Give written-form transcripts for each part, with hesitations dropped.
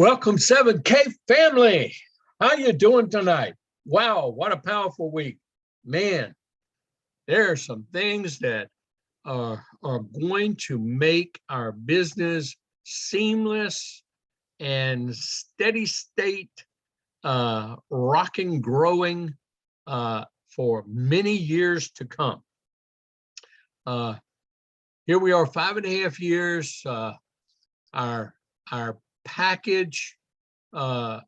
Welcome 7K family. How you doing tonight? Wow, what a powerful week. Man, there are some things that are going to make our business seamless and steady state, rocking, growing for many years to come. Here we are, 5.5 years. Our package to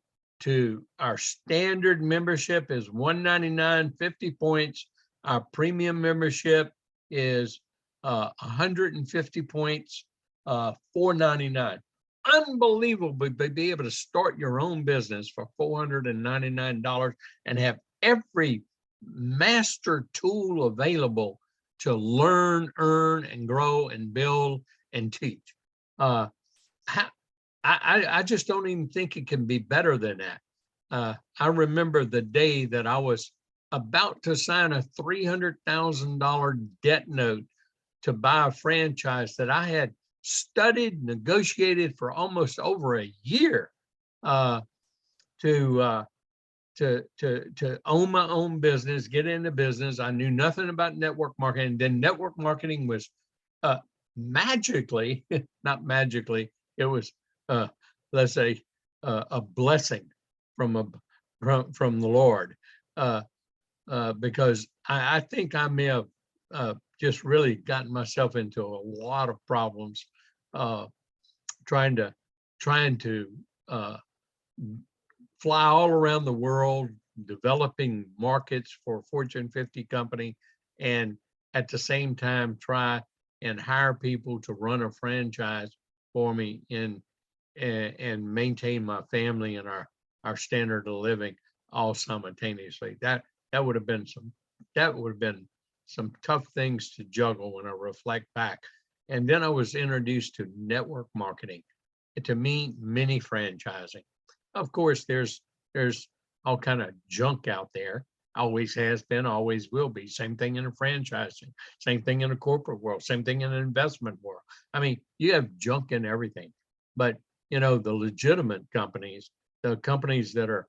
our standard membership is $199, 50 points. Our premium membership is 150 points, $499. Unbelievable to be able to start your own business for $499 and have every master tool available to learn, earn, and grow and build and teach. I just don't even think it can be better than that. I remember the day that I was about to sign a $300,000 debt note to buy a franchise that I had studied, negotiated for almost over a year to own my own business, get into business. I knew nothing about network marketing. Then network marketing was magically, not magically, it was let's say a blessing from the Lord, because I think I may have just really gotten myself into a lot of problems trying to fly all around the world, developing markets for a Fortune 50 company, and at the same time try and hire people to run a franchise for me and maintain my family and our standard of living all simultaneously. That would have been some tough things to juggle when I reflect back. And then I was introduced to network marketing, to me, mini franchising. Of course, there's all kind of junk out there. Always has been, always will be. Same thing in a franchising, same thing in a corporate world, same thing in an investment world. I mean, you have junk in everything. But you know, the legitimate companies, the companies that are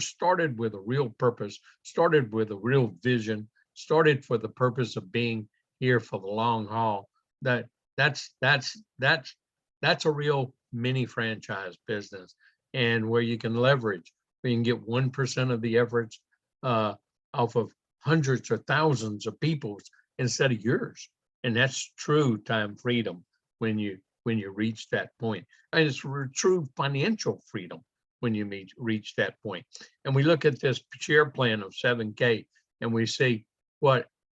started with a real purpose, started with a real vision, started for the purpose of being here for the long haul, that's a real mini franchise business, and where you can leverage, where you can get 1% of the efforts off of hundreds or thousands of people's instead of yours. And that's true time freedom when you reach that point. And it's true financial freedom when you reach that point. And we look at this share plan of 7K and we see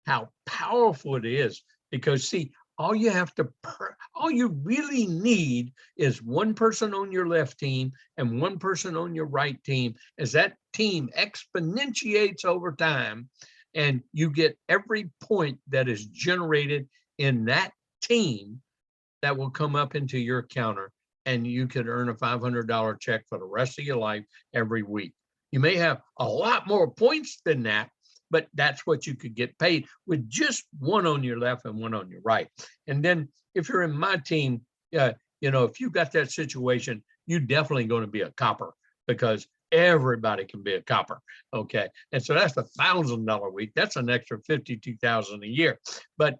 how powerful it is, because see, all you really need is one person on your left team and one person on your right team. As that team exponentiates over time, and you get every point that is generated in that team, that will come up into your counter, and you could earn a $500 check for the rest of your life every week. You may have a lot more points than that, but that's what you could get paid with just one on your left and one on your right. And then if you're in my team, if you got that situation, you're definitely going to be a copper, because everybody can be a copper. Okay. And so that's $1,000 a week. That's an extra $52,000 a year. But,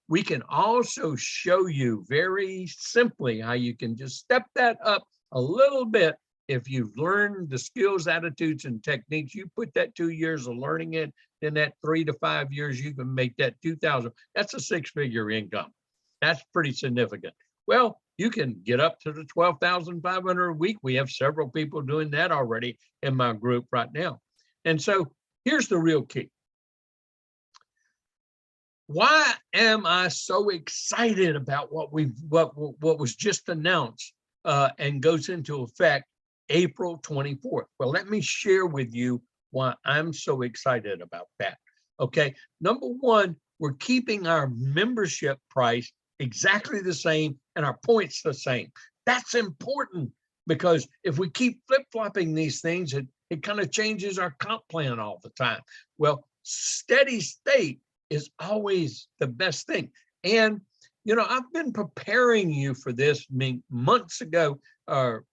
we can also show you very simply how you can just step that up a little bit. If you've learned the skills, attitudes, and techniques, you put that 2 years of learning it, then that 3 to 5 years, you can make that 2,000. That's a 6-figure income. That's pretty significant. Well, you can get up to the 12,500 a week. We have several people doing that already in my group right now. And so here's the real key. Why am I so excited about what was just announced and goes into effect April 24th? Well, let me share with you why I'm so excited about that. Okay, number one, we're keeping our membership price exactly the same and our points the same. That's important, because if we keep flip-flopping these things, it kind of changes our comp plan all the time. Well, steady state is always the best thing. And I've been preparing you for this months ago, or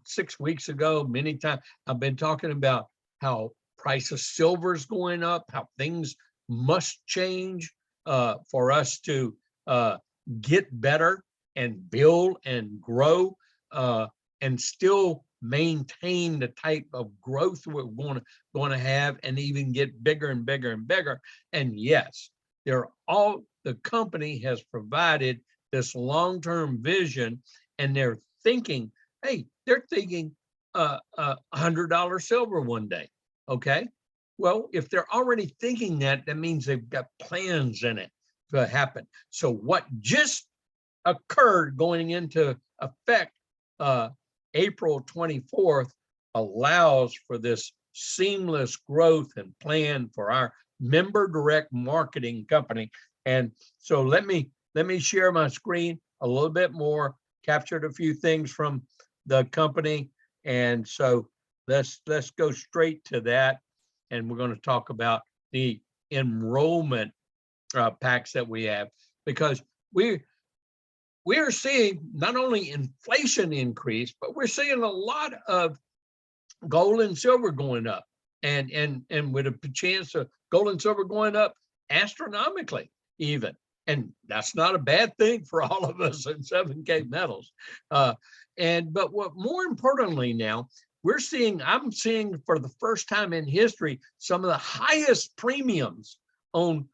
6 weeks ago, many times. I've been talking about how price of silver is going up, how things must change for us to get better and build and grow and still maintain the type of growth we're going to have, and even get bigger and bigger and bigger. And yes, the company has provided this long-term vision, and they're thinking $100 silver one day. Okay, well, if they're already thinking that, that means they've got plans in it to happen. So what just occurred going into effect April 24th allows for this seamless growth and plan for our member direct marketing company. And so let me share my screen a little bit more, captured a few things from the company. And so let's go straight to that. And we're going to talk about the enrollment packs that we have, because we are seeing not only inflation increase, but we're seeing a lot of gold and silver going up, and with a chance of gold and silver going up astronomically even. And that's not a bad thing for all of us in 7K Metals. But what more importantly now, I'm seeing for the first time in history, some of the highest premiums on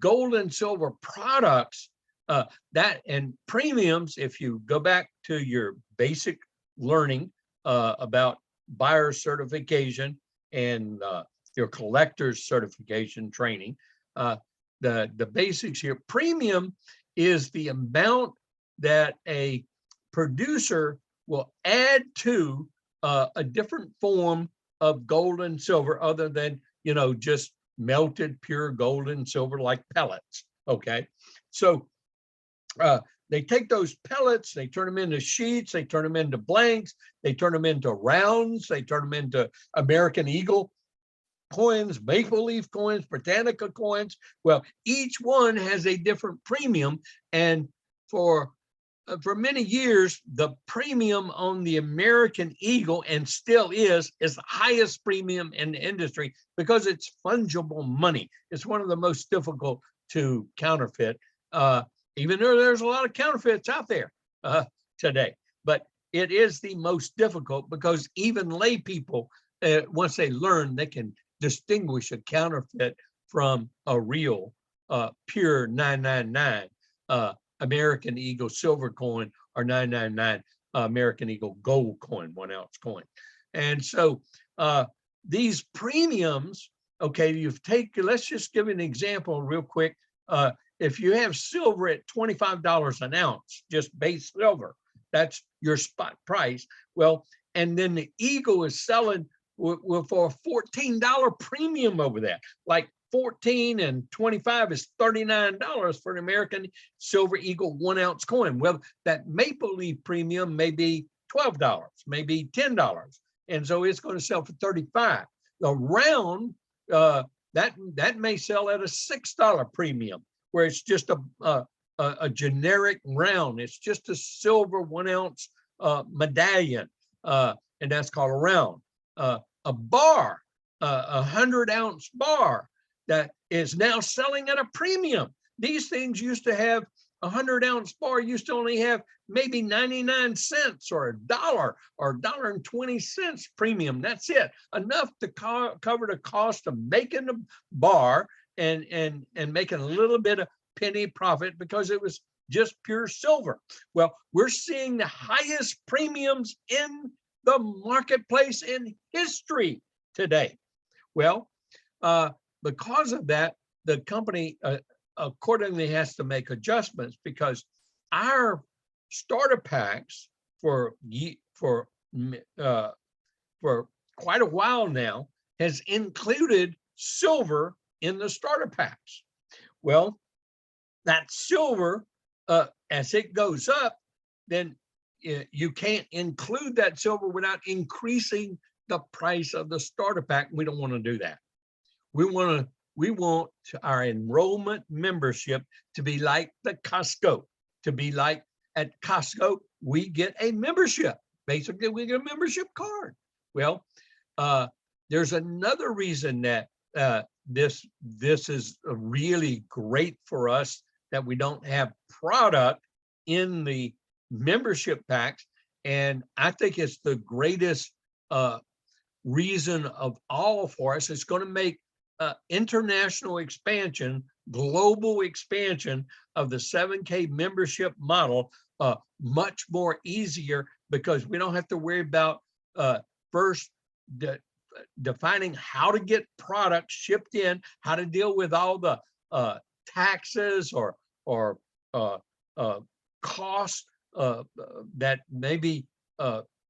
gold and silver products. And premiums, if you go back to your basic learning about buyer certification and your collector's certification training, the basics here. Premium is the amount that a producer will add to a different form of gold and silver, other than just melted pure gold and silver like pellets. Okay, so they take those pellets, they turn them into sheets, they turn them into blanks, they turn them into rounds, they turn them into American Eagle coins, Maple Leaf coins, Britannica coins. Well, each one has a different premium, and for many years, the premium on the American Eagle, and still is the highest premium in the industry, because it's fungible money. It's one of the most difficult to counterfeit, even though there's a lot of counterfeits out there today. But it is the most difficult, because even lay people, once they learn, they can distinguish a counterfeit from a real pure 999 American Eagle silver coin, or 999 American Eagle gold coin, 1 ounce coin. And so these premiums, okay, let's just give an example real quick. If you have silver at $25 an ounce, just base silver, that's your spot price. Well, and then the Eagle is selling for a $14 premium over that, like 14 and 25 is $39 for an American Silver Eagle 1 ounce coin. Well, that Maple Leaf premium may be $12, maybe $10, and so it's going to sell for $35. The round that may sell at a $6 premium, where it's just a generic round. It's just a silver 1 ounce medallion, and that's called a round. A bar, a 100 ounce bar, that is now selling at a premium. These things used to have, a 100 ounce bar used to only have maybe 99 cents or $1 or $1.20 premium. That's it, enough to cover the cost of making the bar and making a little bit of penny profit, because it was just pure silver. Well, we're seeing the highest premiums in the marketplace in history today. Well, because of that, the company accordingly has to make adjustments, because our starter packs for quite a while now has included silver in the starter packs. Well, that silver, as it goes up, then you can't include that silver without increasing the price of the starter pack. We don't want to do that. We want our enrollment membership to be like the Costco, to be like at Costco, we get a membership. Basically, we get a membership card. Well, there's another reason that this is really great for us, that we don't have product in the membership packs. And I think it's the greatest reason of all for us. It's going to make international expansion, global expansion of the 7K membership model much more easier, because we don't have to worry about first defining how to get products shipped in, how to deal with all the taxes or costs that maybe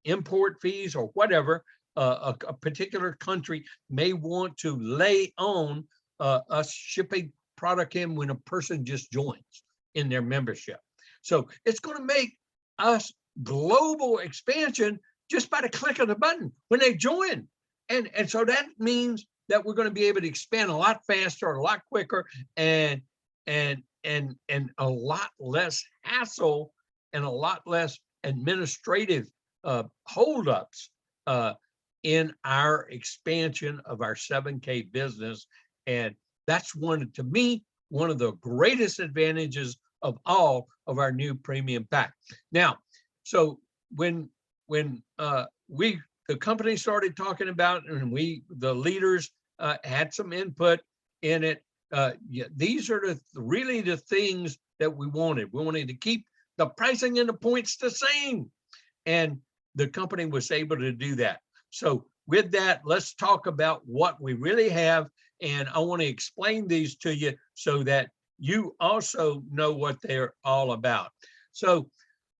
import fees or whatever a particular country may want to lay on us shipping product in when a person just joins in their membership. So it's going to make us global expansion just by the click of the button when they join. And so that means that we're going to be able to expand a lot faster, a lot quicker, and a lot less hassle and a lot less administrative holdups in our expansion of our 7K business. And that's to me, one of the greatest advantages of all of our new premium pack. Now, so when the company started talking about, and the leaders had some input in it, these are really the things that we wanted. We wanted to keep the pricing and the points the same, and the company was able to do that. So with that, let's talk about what we really have, and I want to explain these to you so that you also know what they're all about. So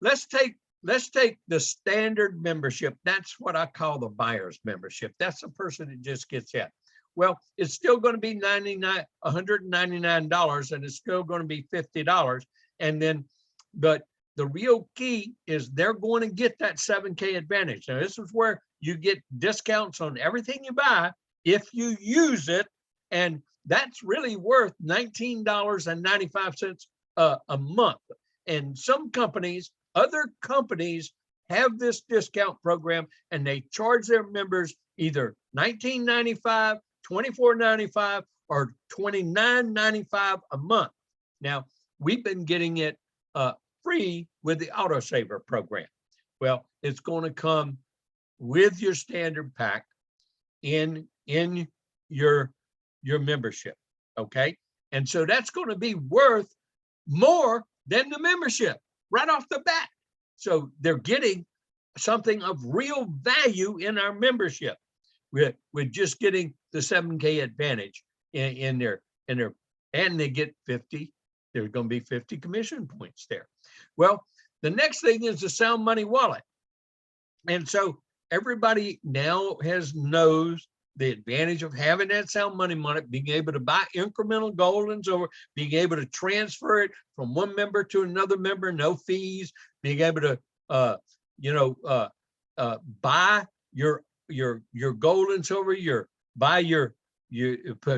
let's take the standard membership. That's what I call the buyer's membership. That's the person that just gets in. Well, it's still going to be $199, and it's still going to be $50. And then, but the real key is they're going to get that 7K advantage. Now, this is where you get discounts on everything you buy if you use it. And that's really worth $19.95 a month. And some companies, other companies have this discount program, and they charge their members either $19.95, $24.95, or $29.95 a month. Now, we've been getting it free with the autosaver program. Well, it's going to come with your standard pack in your membership, okay? And so that's going to be worth more than the membership right off the bat. So they're getting something of real value in our membership. We're just getting the 7K advantage in there, and they get 50. There's going to be 50 commission points there. Well, the next thing is the Sound Money wallet. And so everybody now knows the advantage of having that Sound Money wallet, being able to buy incremental gold and silver, being able to transfer it from one member to another member, no fees, being able to, buy your gold and silver,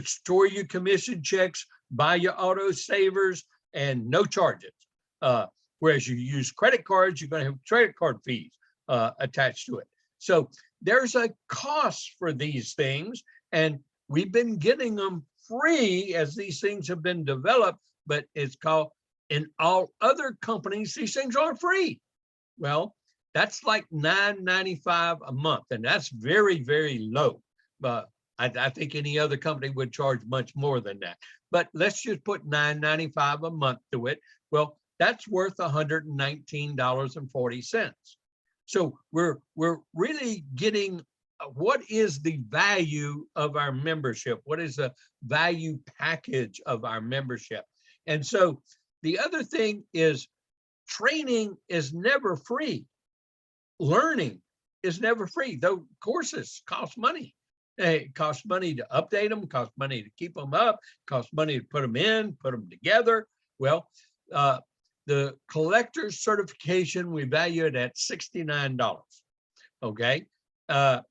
store your commission checks, buy your auto savers, and no charges. Whereas you use credit cards, you're going to have credit card fees attached to it. So there's a cost for these things, and we've been getting them free as these things have been developed, but it's called, in all other companies, these things aren't free. Well, that's like $9.95 a month, and that's very, very low. But I think any other company would charge much more than that. But let's just put $9.95 a month to it. Well, that's worth $119.40. So we're really getting what is the value of our membership? What is the value package of our membership? And so the other thing is, training is never free. Learning is never free. Though courses cost money. It costs money to update them, costs money to keep them up, costs money to put them in, put them together. Well, the collector's certification, we value it at $69. Okay.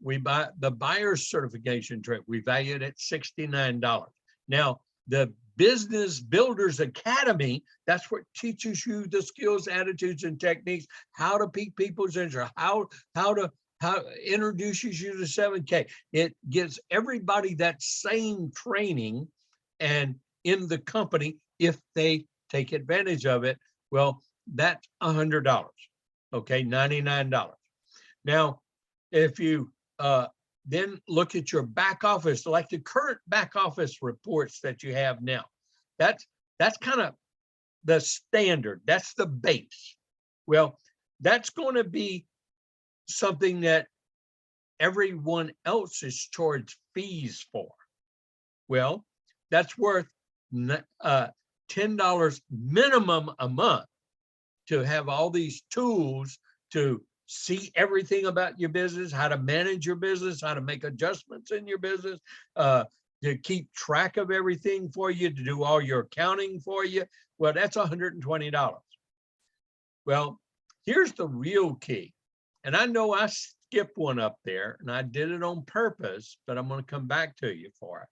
We buy the buyer's certification trip, we value it at $69. Now, the Business Builders Academy, that's what teaches you the skills, attitudes, and techniques, how to pique people's interest, how introduces you to 7K. It gives everybody that same training and in the company if they take advantage of it. Well, that's $100. Okay, $99. Now, if you then look at your back office, like the current back office reports that you have now, that's kind of the standard, that's the base. Well, that's going to be something that everyone else is charged fees for. Well, that's worth $10 minimum a month to have all these tools to see everything about your business, how to manage your business, how to make adjustments in your business, to keep track of everything for you, to do all your accounting for you. Well, that's $120. Well, here's the real key. And I know I skipped one up there and I did it on purpose, but I'm going to come back to you for it.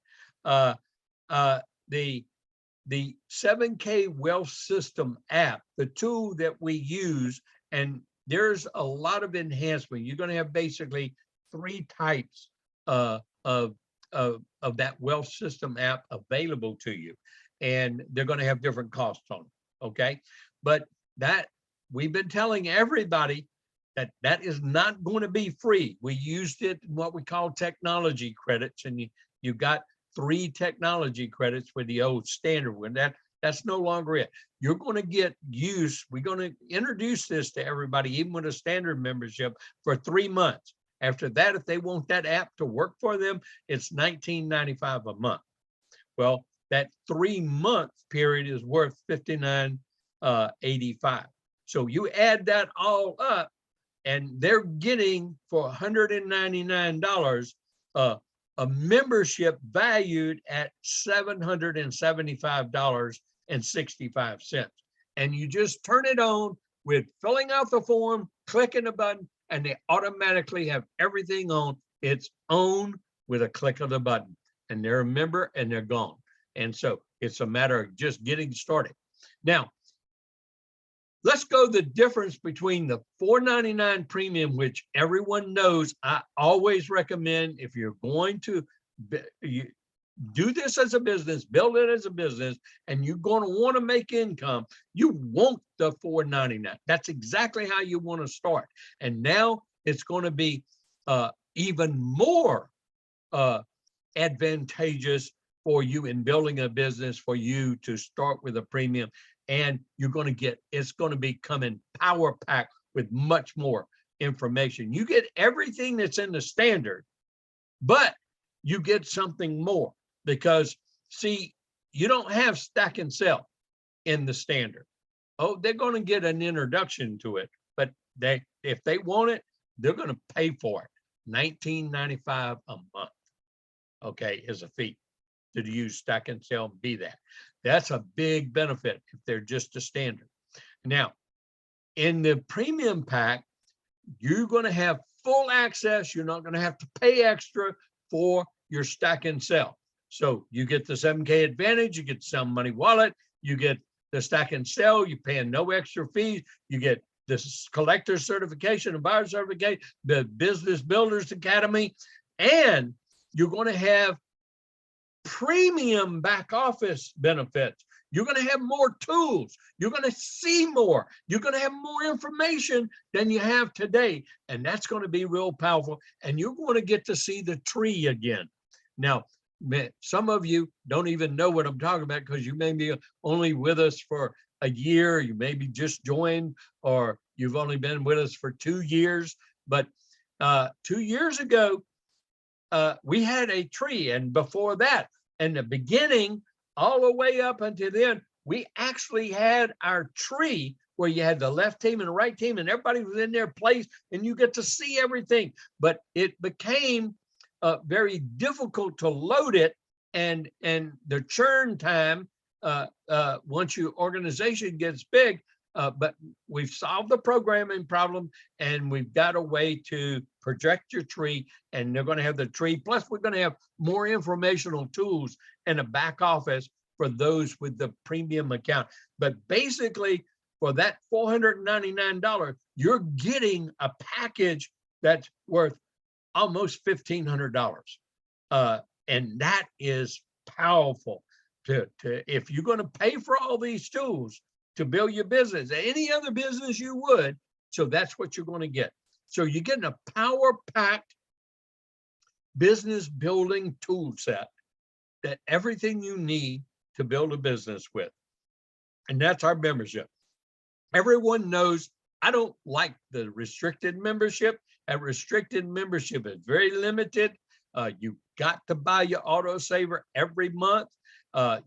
The 7K Wealth System app, the tool that we use, and there's a lot of enhancement. You're going to have basically 3 types of that wealth system app available to you, and they're going to have different costs on them. Okay, but that we've been telling everybody that is not going to be free. We used it in what we call technology credits, and you got 3 technology credits with the old standard one. That's no longer it. You're going to get use. We're going to introduce this to everybody, even with a standard membership, for 3 months. After that, if they want that app to work for them, it's $19.95 a month. Well, that 3-month period is worth $59.85. So you add that all up, and they're getting for $199 a membership valued at $775.65. And you just turn it on with filling out the form, clicking a button, and they automatically have everything on its own with a click of the button. And they're a member and they're gone. And so it's a matter of just getting started. Now, let's go the difference between the $4.99 premium, which everyone knows I always recommend if you're going to do this as a business, build it as a business, and you're going to want to make income, you want the $4.99. That's exactly how you want to start. And now it's going to be even more advantageous for you in building a business, for you to start with a premium. And you're going to get, it's going to become in power pack with much more information. You get everything that's in the standard, but you get something more because, see, you don't have stack and sell in the standard. Oh, they're going to get an introduction to it, but if they want it, they're going to pay for it. $19.95 a month, okay, is a fee to use stack and sell and be that. That's a big benefit if they're just a standard. Now, in the premium pack, you're going to have full access. You're not going to have to pay extra for your stack and sell. So you get the 7K Advantage, you get the Sound Money Wallet, you get the stack and sell, you're paying no extra fees, you get this collector certification and buyer certificate, the Business Builders Academy, and you're going to have premium back office benefits. You're going to have more tools. You're going to see more. You're going to have more information than you have today. And that's going to be real powerful. And you're going to get to see the tree again. Now, some of you don't even know what I'm talking about because you may be only with us for a year. You maybe just joined, or you've only been with us for 2 years. But 2 years ago, we had a tree. And before that, in the beginning, all the way up until then, we actually had our tree where you had the left team and the right team, and everybody was in their place, and you get to see everything. But it became very difficult to load it, and the churn time once your organization gets big. But we've solved the programming problem, and we've got a way to project your tree, and they're going to have the tree. Plus, we're going to have more informational tools in the back office for those with the premium account. But basically, for that $499, you're getting a package that's worth almost $1,500. And that is powerful. If you're going to pay for all these tools to build your business, any other business you would, so that's what you're going to get. So you're getting a power-packed business building tool set, that everything you need to build a business with. And that's our membership. Everyone knows I don't like the restricted membership. A restricted membership is very limited. You got to buy your autosaver every month.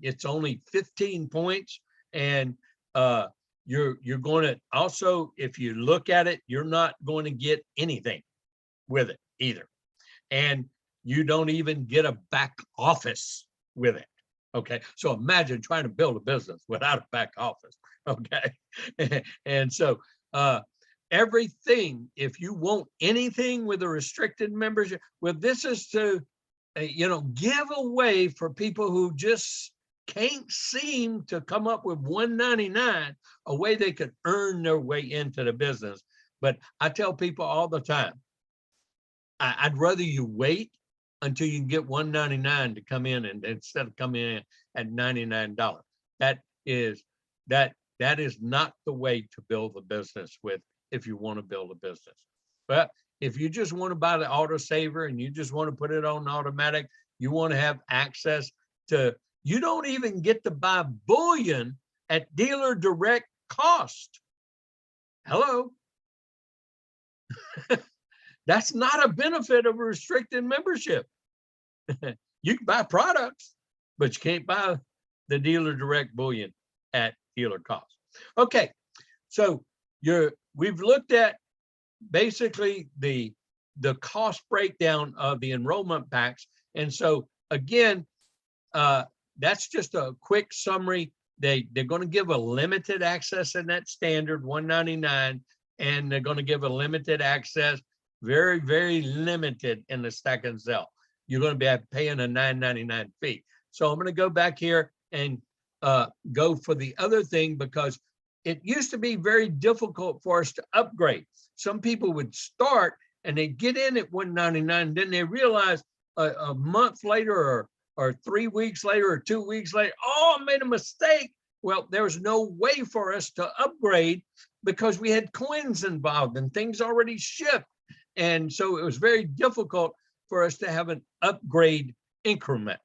It's only 15 points. And you're going to also, if you look at it, you're not going to get anything with it either. And you don't even get a back office with it. Okay. So imagine trying to build a business without a back office. Okay. And so everything, if you want anything with a restricted membership, well, this is to, give away for people who just can't seem to come up with $199, a way they could earn their way into the business. But I tell people all the time, I'd rather you wait until you can get $199 to come in, and instead of coming in at $99. That is not the way to build a business with, if you want to build a business. But if you just want to buy the autosaver and you just want to put it on automatic, you want to have access to, you don't even get to buy bullion at dealer direct cost. Hello. That's not a benefit of a restricted membership. You can buy products, but you can't buy the dealer direct bullion at dealer cost. Okay, so we've looked at basically the cost breakdown of the enrollment packs. And so again, that's just a quick summary. They're going to give a limited access in that standard $199, and they're going to give a limited access, very, very limited, in the stack and sell. You're going to be paying a $9.99 fee. So I'm going to go back here and go for the other thing, because it used to be very difficult for us to upgrade. Some people would start and they get in at $199, then they realize a month later or 3 weeks later or 2 weeks later, oh, I made a mistake. Well, there was no way for us to upgrade because we had coins involved and things already shipped. And so it was very difficult for us to have an upgrade increment.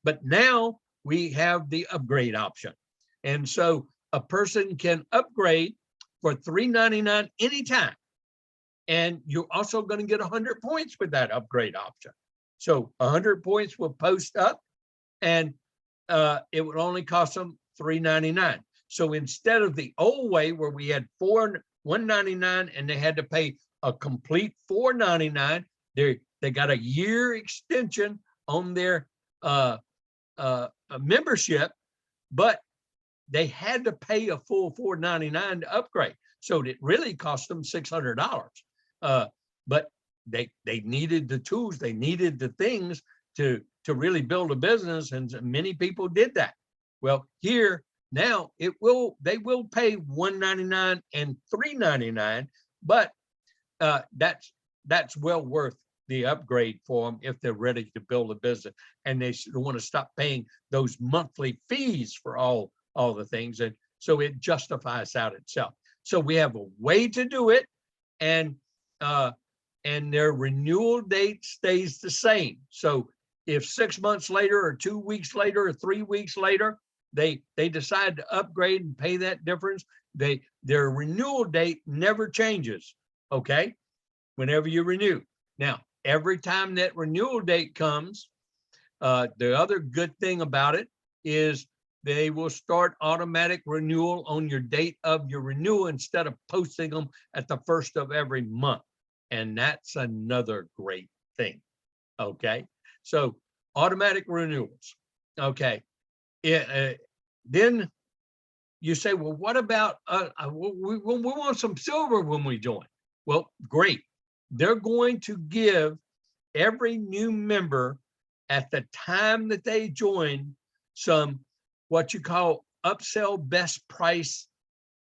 But now we have the upgrade option. And so a person can upgrade for $3.99 anytime. And you're also going to get 100 points with that upgrade option. So 100 points will post up, and it would only cost them $3.99. So instead of the old way where we had $1.99 and they had to pay a complete $4.99, they got a year extension on their membership, but they had to pay a full $4.99 to upgrade. So it really cost them $600. But they needed the tools, they needed the things to really build a business, and many people did that. Well, here now they will pay $1.99 and $3.99, but that's well worth the upgrade for them if they're ready to build a business and they want to stop paying those monthly fees for all the things. And so it justifies out itself. So we have a way to do it, and their renewal date stays the same. So if 6 months later or 2 weeks later or 3 weeks later, they decide to upgrade and pay that difference, their renewal date never changes. Okay, whenever you renew. Now, every time that renewal date comes, the other good thing about it is they will start automatic renewal on your date of your renewal instead of posting them at the first of every month. And that's another great thing. Okay, so automatic renewals. Okay, then you say, well, what about we want some silver when we join? Well, great. They're going to give every new member at the time that they join some what you call upsell best price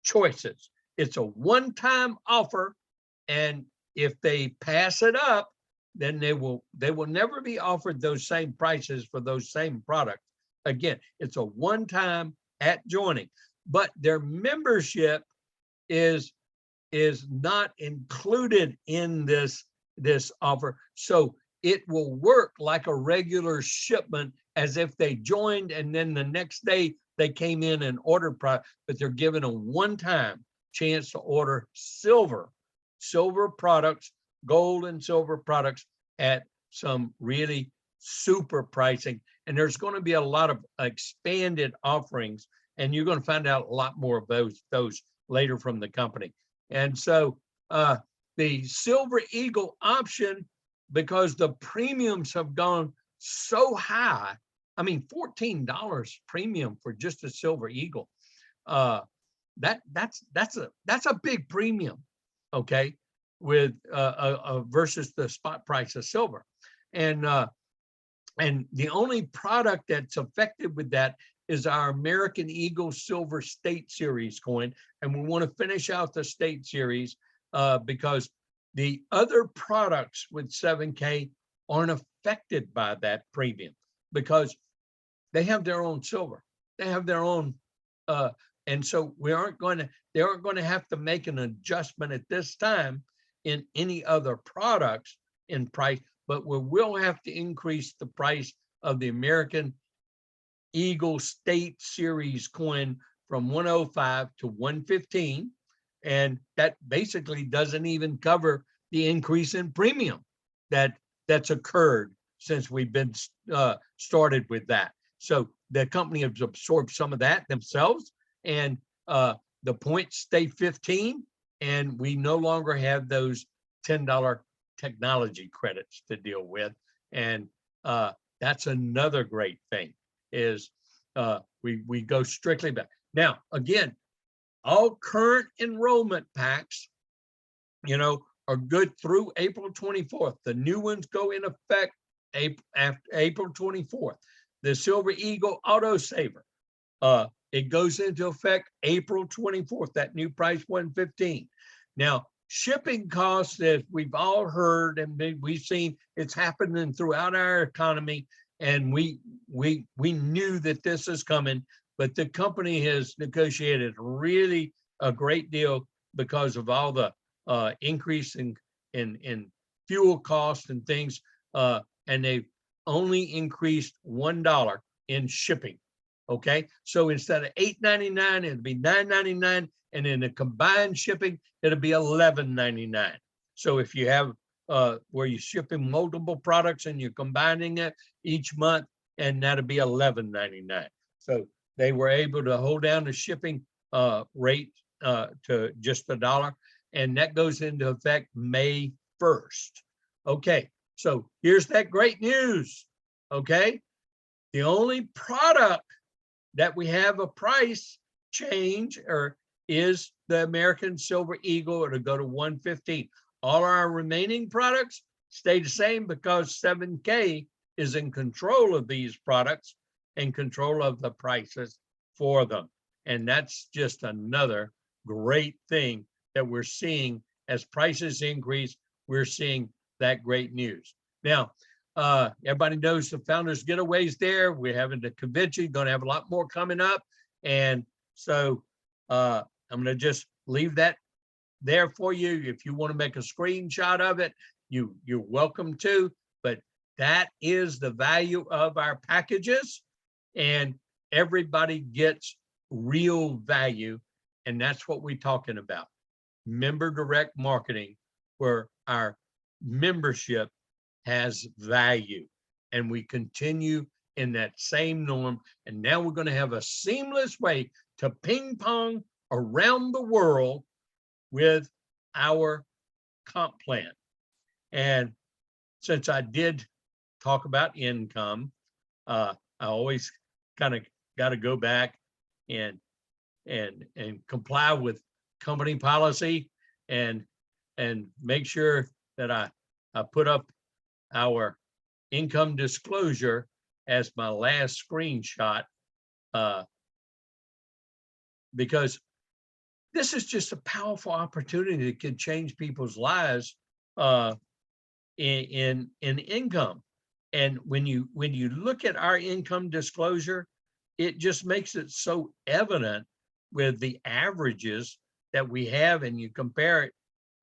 choices. It's a one-time offer, and if they pass it up, then they will never be offered those same prices for those same products. Again, it's a one-time at joining, but their membership is not included in this offer. So it will work like a regular shipment, as if they joined and then the next day they came in and ordered product, but they're given a one-time chance to order silver products, gold and silver products at some really super pricing. And there's going to be a lot of expanded offerings, and you're going to find out a lot more of those later from the company. And so the Silver Eagle option, because the premiums have gone so high, I mean, $14 premium for just a Silver Eagle. That's a big premium, okay, with versus the spot price of silver. And the only product that's affected with that is our American Eagle Silver State Series coin. And we want to finish out the State Series because the other products with 7K aren't affected by that premium, because they have their own silver. They have their own, and so they aren't going to have to make an adjustment at this time in any other products in price, but we will have to increase the price of the American Eagle State Series coin from 105 to 115. And that basically doesn't even cover the increase in premium that's occurred since we've been started with that. So the company has absorbed some of that themselves, and the points stay 15, and we no longer have those $10 technology credits to deal with. And that's another great thing, is we go strictly back. Now, again, all current enrollment packs, are good through April 24th. The new ones go in effect after April 24th. The Silver Eagle Auto Saver, it goes into effect April 24th, that new price 115. Now, shipping costs, as we've all heard and we've seen, it's happening throughout our economy, and we knew that this is coming, but the company has negotiated really a great deal because of all the increase in fuel costs and things, and they've only increased $1 in shipping. Okay, so instead of $8.99, it'll be $9.99, and in the combined shipping, it'll be $11.99. So if you have where you're shipping multiple products and you're combining it each month, and that'll be $11.99. So they were able to hold down the shipping rate to just $1, and that goes into effect May 1st. Okay, so here's that great news. Okay, the only product that we have a price change is the American Silver Eagle, to go to 115. All our remaining products stay the same because 7K is in control of these products and control of the prices for them. And that's just another great thing that we're seeing as prices increase. We're seeing that great news. Now, everybody knows the Founders Getaways there. We're having the convention, going to have a lot more coming up. And so I'm going to just leave that there for you. If you want to make a screenshot of it, you're welcome to, but that is the value of our packages, and everybody gets real value. And that's what we're talking about. Member direct marketing, where our membership has value, and we continue in that same norm. And now we're going to have a seamless way to ping pong around the world with our comp plan. And since I did talk about income, I always kind of got to go back and comply with company policy and make sure that I put up our income disclosure as my last screenshot because this is just a powerful opportunity that could change people's lives in income. And when you look at our income disclosure, it just makes it so evident with the averages that we have, and you compare it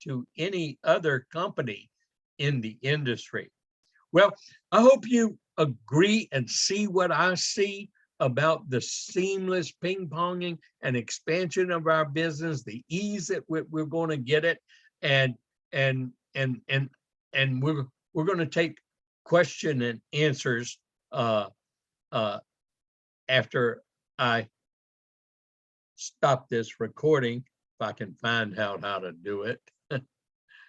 to any other company in the industry. Well, I hope you agree and see what I see about the seamless ping-ponging and expansion of our business, the ease that we're going to get it, and we're going to take question and answers after I stop this recording, if I can find out how to do it.